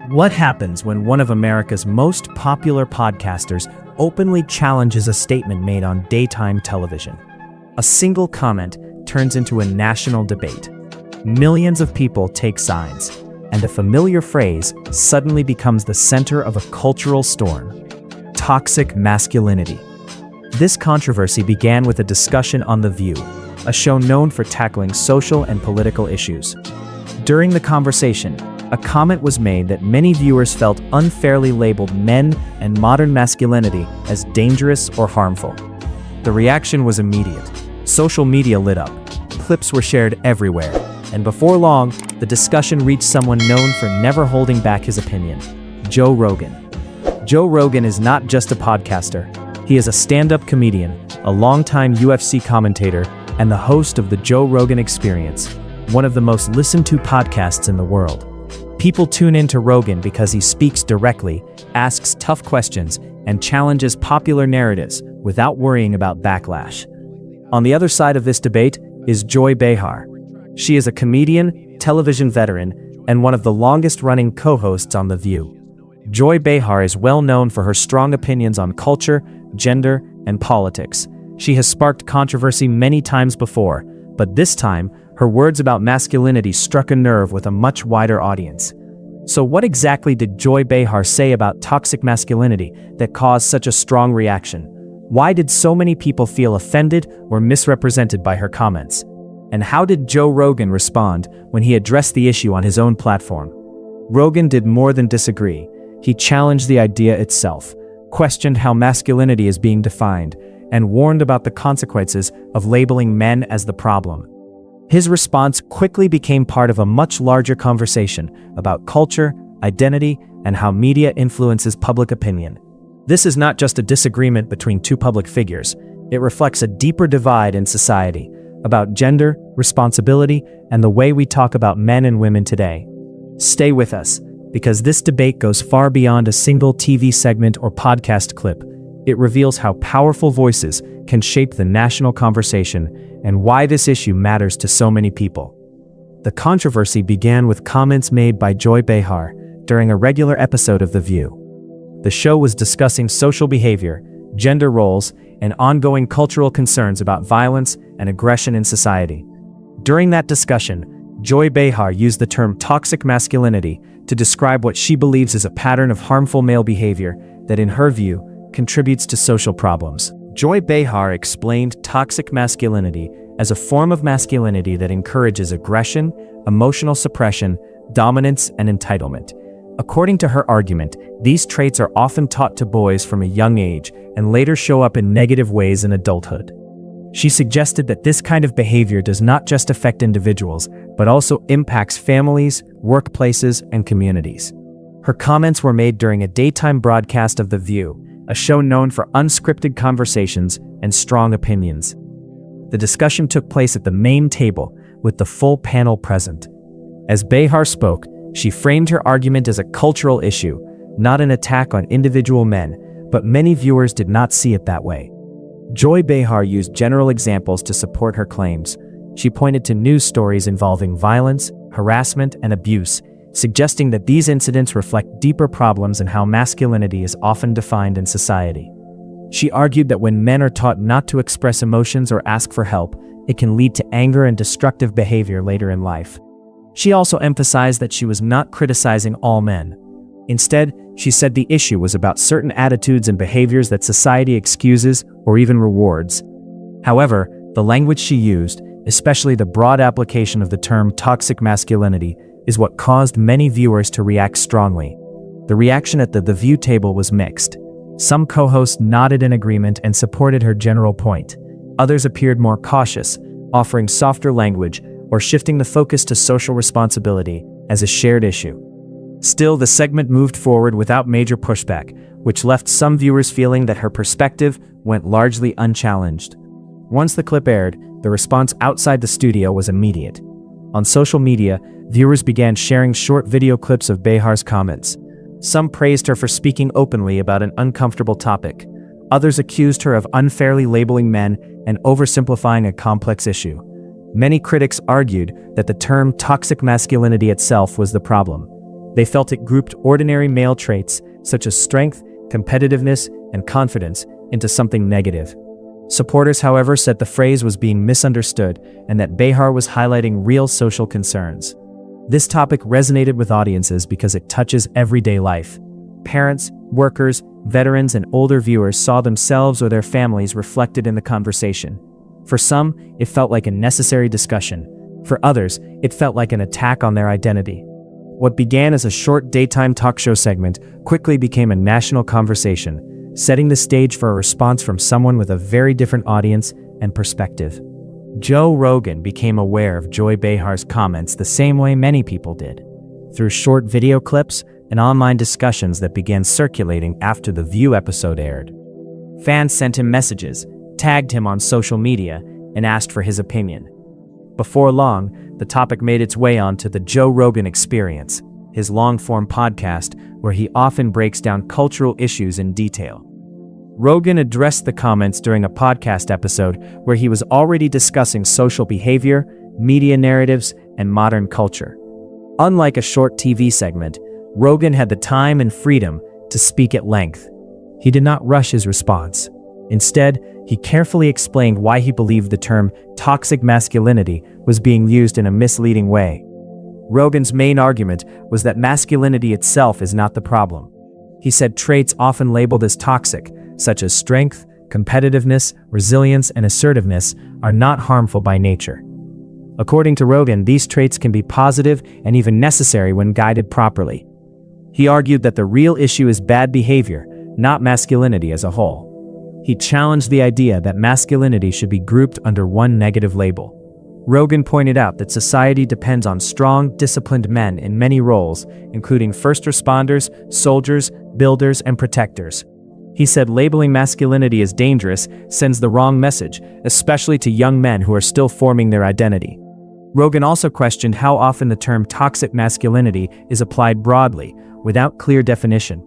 What happens when one of America's most popular podcasters openly challenges a statement made on daytime television? A single comment turns into a national debate. Millions of people take sides, and a familiar phrase suddenly becomes the center of a cultural storm: toxic masculinity. This controversy began with a discussion on The View, a show known for tackling social and political issues. During the conversation, a comment was made that many viewers felt unfairly labeled men and modern masculinity as dangerous or harmful. The reaction was immediate. Social media lit up. Clips were shared everywhere, and before long, the discussion reached someone known for never holding back his opinion: Joe Rogan. Joe Rogan is not just a podcaster. He is a stand-up comedian, a longtime UFC commentator, and the host of The Joe Rogan Experience, one of the most listened-to podcasts in the world. People tune in to Rogan because he speaks directly, asks tough questions, and challenges popular narratives without worrying about backlash. On the other side of this debate is Joy Behar. She is a comedian, television veteran, and one of the longest-running co-hosts on The View. Joy Behar is well known for her strong opinions on culture, gender, and politics. She has sparked controversy many times before, but this time, her words about masculinity struck a nerve with a much wider audience. So what exactly did Joy Behar say about toxic masculinity that caused such a strong reaction? Why did so many people feel offended or misrepresented by her comments? And how did Joe Rogan respond when he addressed the issue on his own platform? Rogan did more than disagree. He challenged the idea itself, questioned how masculinity is being defined, and warned about the consequences of labeling men as the problem. His response quickly became part of a much larger conversation about culture, identity, and how media influences public opinion. This is not just a disagreement between two public figures. It reflects a deeper divide in society about gender, responsibility, and the way we talk about men and women today. Stay with us, because this debate goes far beyond a single TV segment or podcast clip. It reveals how powerful voices can shape the national conversation and why this issue matters to so many people. The controversy began with comments made by Joy Behar during a regular episode of The View. The show was discussing social behavior, gender roles, and ongoing cultural concerns about violence and aggression in society. During that discussion, Joy Behar used the term toxic masculinity to describe what she believes is a pattern of harmful male behavior that, in her view, contributes to social problems. Joy Behar explained toxic masculinity as a form of masculinity that encourages aggression, emotional suppression, dominance, and entitlement. According to her argument, these traits are often taught to boys from a young age and later show up in negative ways in adulthood. She suggested that this kind of behavior does not just affect individuals, but also impacts families, workplaces, and communities. Her comments were made during a daytime broadcast of The View, a show known for unscripted conversations and strong opinions. The discussion took place at the main table, with the full panel present. As Behar spoke, she framed her argument as a cultural issue, not an attack on individual men, but many viewers did not see it that way. Joy Behar used general examples to support her claims. She pointed to news stories involving violence, harassment, and abuse, suggesting that these incidents reflect deeper problems in how masculinity is often defined in society. She argued that when men are taught not to express emotions or ask for help, it can lead to anger and destructive behavior later in life. She also emphasized that she was not criticizing all men. Instead, she said the issue was about certain attitudes and behaviors that society excuses or even rewards. However, the language she used, especially the broad application of the term toxic masculinity, is what caused many viewers to react strongly. The reaction at the View table was mixed. Some co-hosts nodded in agreement and supported her general point. Others appeared more cautious, offering softer language or shifting the focus to social responsibility as a shared issue. Still, the segment moved forward without major pushback, which left some viewers feeling that her perspective went largely unchallenged. Once the clip aired, the response outside the studio was immediate. On social media, viewers began sharing short video clips of Behar's comments. Some praised her for speaking openly about an uncomfortable topic. Others accused her of unfairly labeling men and oversimplifying a complex issue. Many critics argued that the term toxic masculinity itself was the problem. They felt it grouped ordinary male traits, such as strength, competitiveness, and confidence, into something negative. Supporters, however, said the phrase was being misunderstood and that Behar was highlighting real social concerns. This topic resonated with audiences because it touches everyday life. Parents, workers, veterans, and older viewers saw themselves or their families reflected in the conversation. For some, it felt like a necessary discussion. For others, it felt like an attack on their identity. What began as a short daytime talk show segment quickly became a national conversation, setting the stage for a response from someone with a very different audience and perspective. Joe Rogan became aware of Joy Behar's comments the same way many people did, through short video clips and online discussions that began circulating after the View episode aired. Fans sent him messages, tagged him on social media, and asked for his opinion. Before long, the topic made its way onto the Joe Rogan Experience, his long-form podcast where he often breaks down cultural issues in detail. Rogan addressed the comments during a podcast episode where he was already discussing social behavior, media narratives, and modern culture. Unlike a short TV segment, Rogan had the time and freedom to speak at length. He did not rush his response. Instead, he carefully explained why he believed the term toxic masculinity was being used in a misleading way. Rogan's main argument was that masculinity itself is not the problem. He said traits often labeled as toxic, such as strength, competitiveness, resilience, and assertiveness, are not harmful by nature. According to Rogan, these traits can be positive and even necessary when guided properly. He argued that the real issue is bad behavior, not masculinity as a whole. He challenged the idea that masculinity should be grouped under one negative label. Rogan pointed out that society depends on strong, disciplined men in many roles, including first responders, soldiers, builders, and protectors. He said labeling masculinity as dangerous sends the wrong message, especially to young men who are still forming their identity. Rogan also questioned how often the term toxic masculinity is applied broadly, without clear definition.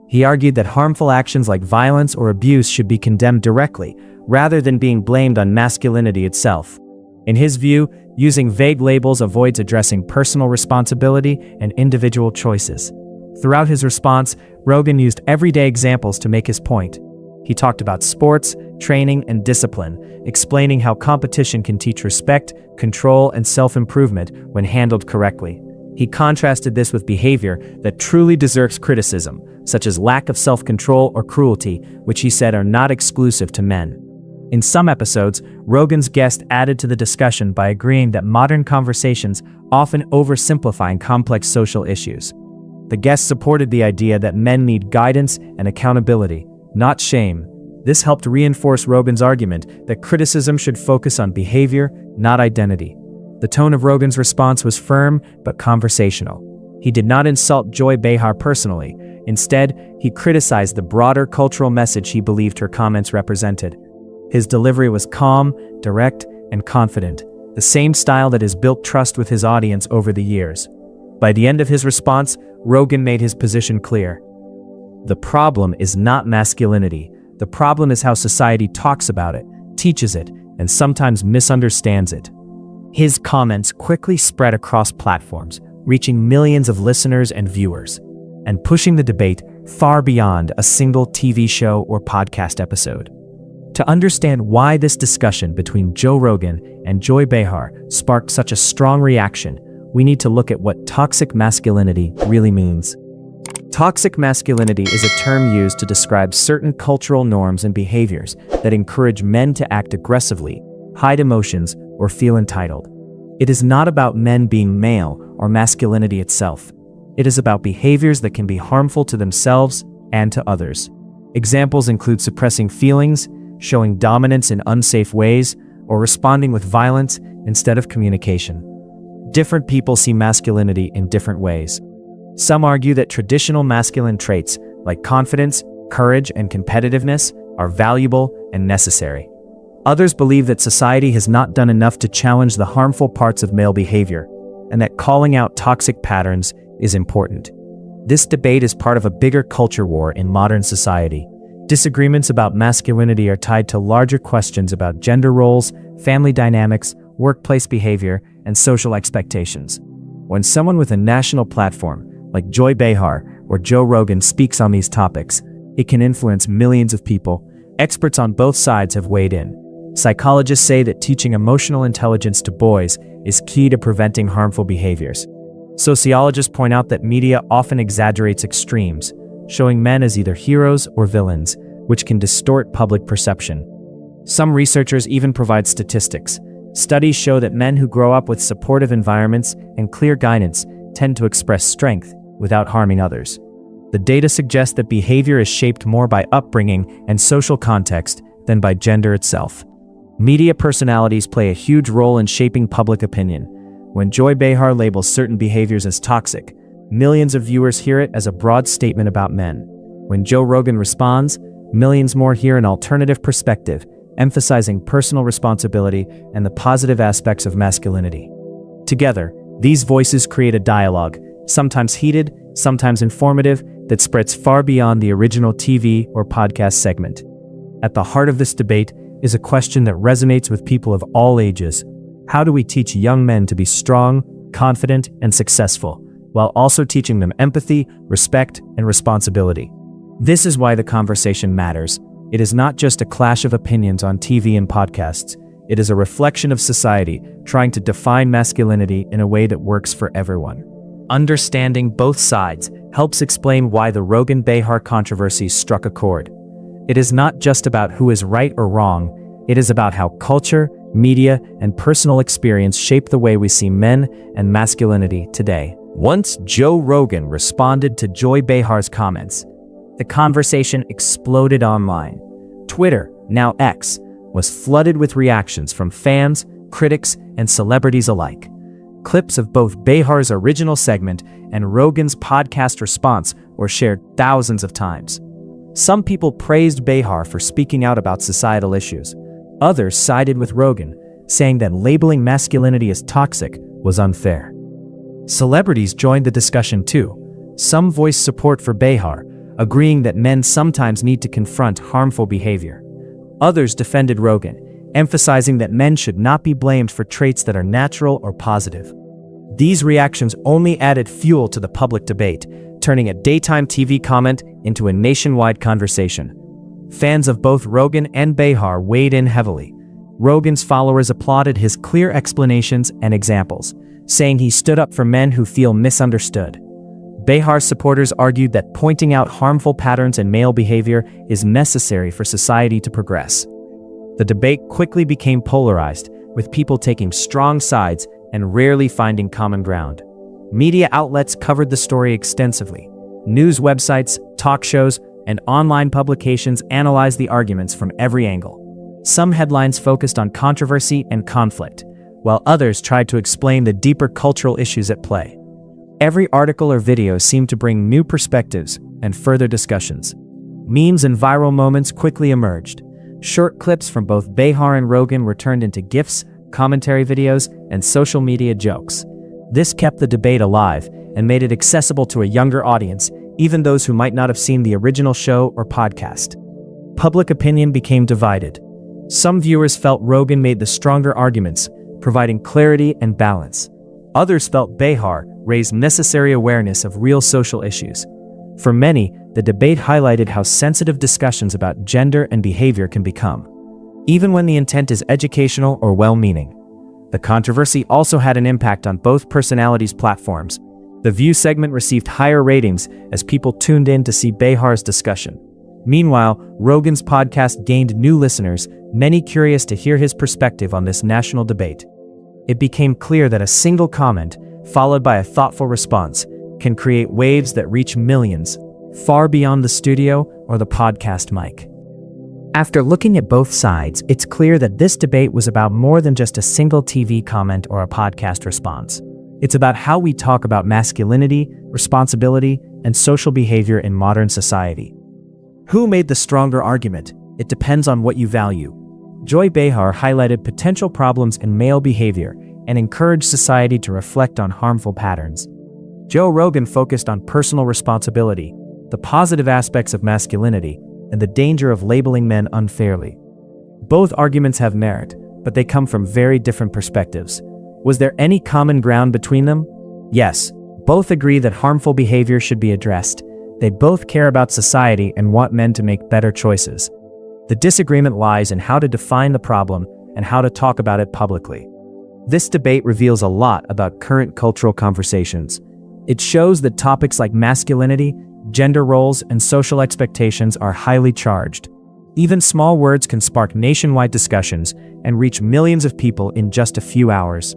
He argued that harmful actions like violence or abuse should be condemned directly, rather than being blamed on masculinity itself. In his view, using vague labels avoids addressing personal responsibility and individual choices. Throughout his response, Rogan used everyday examples to make his point. He talked about sports, training, and discipline, explaining how competition can teach respect, control, and self-improvement when handled correctly. He contrasted this with behavior that truly deserves criticism, such as lack of self-control or cruelty, which he said are not exclusive to men. In some episodes, Rogan's guest added to the discussion by agreeing that modern conversations often oversimplify complex social issues. The guest supported the idea that men need guidance and accountability, not shame. This helped reinforce Rogan's argument that criticism should focus on behavior, not identity. The tone of Rogan's response was firm but conversational. He did not insult Joy Behar personally. Instead, he criticized the broader cultural message he believed her comments represented. His delivery was calm, direct, and confident, the same style that has built trust with his audience over the years. By the end of his response, Rogan made his position clear. The problem is not masculinity. The problem is how society talks about it, teaches it, and sometimes misunderstands it. His comments quickly spread across platforms, reaching millions of listeners and viewers, and pushing the debate far beyond a single TV show or podcast episode. To understand why this discussion between Joe Rogan and Joy Behar sparked such a strong reaction, we need to look at what toxic masculinity really means. Toxic masculinity is a term used to describe certain cultural norms and behaviors that encourage men to act aggressively, hide emotions, or feel entitled. It is not about men being male or masculinity itself. It is about behaviors that can be harmful to themselves and to others. Examples include suppressing feelings, showing dominance in unsafe ways, or responding with violence instead of communication. Different people see masculinity in different ways. Some argue that traditional masculine traits like confidence, courage, and competitiveness are valuable and necessary. Others believe that society has not done enough to challenge the harmful parts of male behavior, and that calling out toxic patterns is important. This debate is part of a bigger culture war in modern society. Disagreements about masculinity are tied to larger questions about gender roles, family dynamics, workplace behavior, and social expectations. When someone with a national platform, like Joy Behar or Joe Rogan speaks on these topics, it can influence millions of people. Experts on both sides have weighed in. Psychologists say that teaching emotional intelligence to boys is key to preventing harmful behaviors. Sociologists point out that media often exaggerates extremes, showing men as either heroes or villains, which can distort public perception. Some researchers even provide statistics. Studies show that men who grow up with supportive environments and clear guidance tend to express strength without harming others. The data suggests that behavior is shaped more by upbringing and social context than by gender itself. Media personalities play a huge role in shaping public opinion. When Joy Behar labels certain behaviors as toxic, millions of viewers hear it as a broad statement about men. When Joe Rogan responds, millions more hear an alternative perspective, emphasizing personal responsibility and the positive aspects of masculinity. Together, these voices create a dialogue, sometimes heated, sometimes informative, that spreads far beyond the original TV or podcast segment. At the heart of this debate is a question that resonates with people of all ages. How do we teach young men to be strong, confident, and successful, while also teaching them empathy, respect, and responsibility? This is why the conversation matters. It is not just a clash of opinions on TV and podcasts. It is a reflection of society trying to define masculinity in a way that works for everyone. Understanding both sides helps explain why the Rogan-Behar controversy struck a chord. It is not just about who is right or wrong, it is about how culture, media, and personal experience shape the way we see men and masculinity today. Once Joe Rogan responded to Joy Behar's comments, the conversation exploded online. Twitter, now X, was flooded with reactions from fans, critics, and celebrities alike. Clips of both Behar's original segment and Rogan's podcast response were shared thousands of times. Some people praised Behar for speaking out about societal issues. Others sided with Rogan, saying that labeling masculinity as toxic was unfair. Celebrities joined the discussion too. Some voiced support for Behar, agreeing that men sometimes need to confront harmful behavior. Others defended Rogan, emphasizing that men should not be blamed for traits that are natural or positive. These reactions only added fuel to the public debate, turning a daytime TV comment into a nationwide conversation. Fans of both Rogan and Behar weighed in heavily. Rogan's followers applauded his clear explanations and examples, saying he stood up for men who feel misunderstood. Behar's supporters argued that pointing out harmful patterns in male behavior is necessary for society to progress. The debate quickly became polarized, with people taking strong sides and rarely finding common ground. Media outlets covered the story extensively. News websites, talk shows, and online publications analyzed the arguments from every angle. Some headlines focused on controversy and conflict, while others tried to explain the deeper cultural issues at play. Every article or video seemed to bring new perspectives and further discussions. Memes and viral moments quickly emerged. Short clips from both Behar and Rogan were turned into GIFs, commentary videos, and social media jokes. This kept the debate alive and made it accessible to a younger audience, even those who might not have seen the original show or podcast. Public opinion became divided. Some viewers felt Rogan made the stronger arguments, providing clarity and balance. Others felt Behar raised necessary awareness of real social issues. For many, the debate highlighted how sensitive discussions about gender and behavior can become, even when the intent is educational or well-meaning. The controversy also had an impact on both personalities' platforms. The View segment received higher ratings as people tuned in to see Behar's discussion. Meanwhile, Rogan's podcast gained new listeners, many curious to hear his perspective on this national debate. It became clear that a single comment, followed by a thoughtful response, can create waves that reach millions, far beyond the studio or the podcast mic. After looking at both sides, it's clear that this debate was about more than just a single TV comment or a podcast response. It's about how we talk about masculinity, responsibility, and social behavior in modern society. Who made the stronger argument? It depends on what you value. Joy Behar highlighted potential problems in male behavior and encouraged society to reflect on harmful patterns. Joe Rogan focused on personal responsibility, the positive aspects of masculinity, and the danger of labeling men unfairly. Both arguments have merit, but they come from very different perspectives. Was there any common ground between them? Yes. Both agree that harmful behavior should be addressed. They both care about society and want men to make better choices. The disagreement lies in how to define the problem and how to talk about it publicly. This debate reveals a lot about current cultural conversations. It shows that topics like masculinity, gender roles, and social expectations are highly charged. Even small words can spark nationwide discussions and reach millions of people in just a few hours.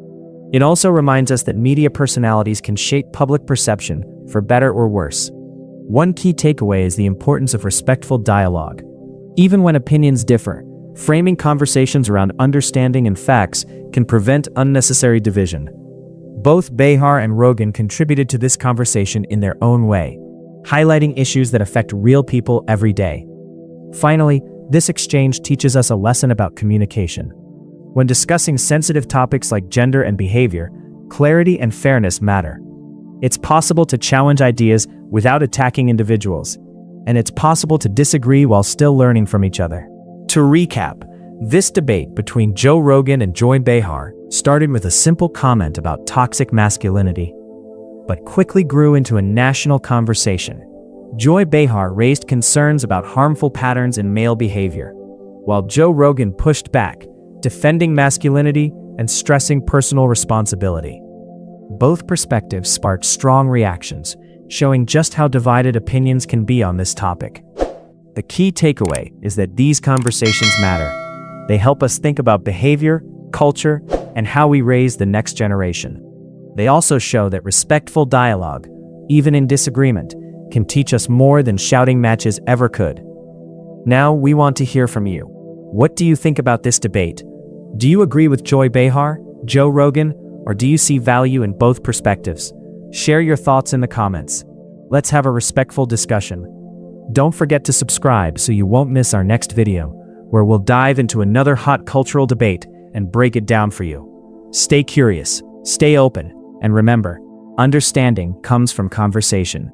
It also reminds us that media personalities can shape public perception, for better or worse. One key takeaway is the importance of respectful dialogue. Even when opinions differ, framing conversations around understanding and facts can prevent unnecessary division. Both Behar and Rogan contributed to this conversation in their own way, highlighting issues that affect real people every day. Finally, this exchange teaches us a lesson about communication. When discussing sensitive topics like gender and behavior, clarity and fairness matter. It's possible to challenge ideas without attacking individuals, and it's possible to disagree while still learning from each other. To recap, this debate between Joe Rogan and Joy Behar started with a simple comment about toxic masculinity, but quickly grew into a national conversation. Joy Behar raised concerns about harmful patterns in male behavior, while Joe Rogan pushed back, defending masculinity and stressing personal responsibility. Both perspectives sparked strong reactions, showing just how divided opinions can be on this topic. The key takeaway is that these conversations matter. They help us think about behavior, culture, and how we raise the next generation. They also show that respectful dialogue, even in disagreement, can teach us more than shouting matches ever could. Now we want to hear from you. What do you think about this debate? Do you agree with Joy Behar, Joe Rogan, or do you see value in both perspectives? Share your thoughts in the comments. Let's have a respectful discussion. Don't forget to subscribe so you won't miss our next video, where we'll dive into another hot cultural debate and break it down for you. Stay curious, stay open, and remember, understanding comes from conversation.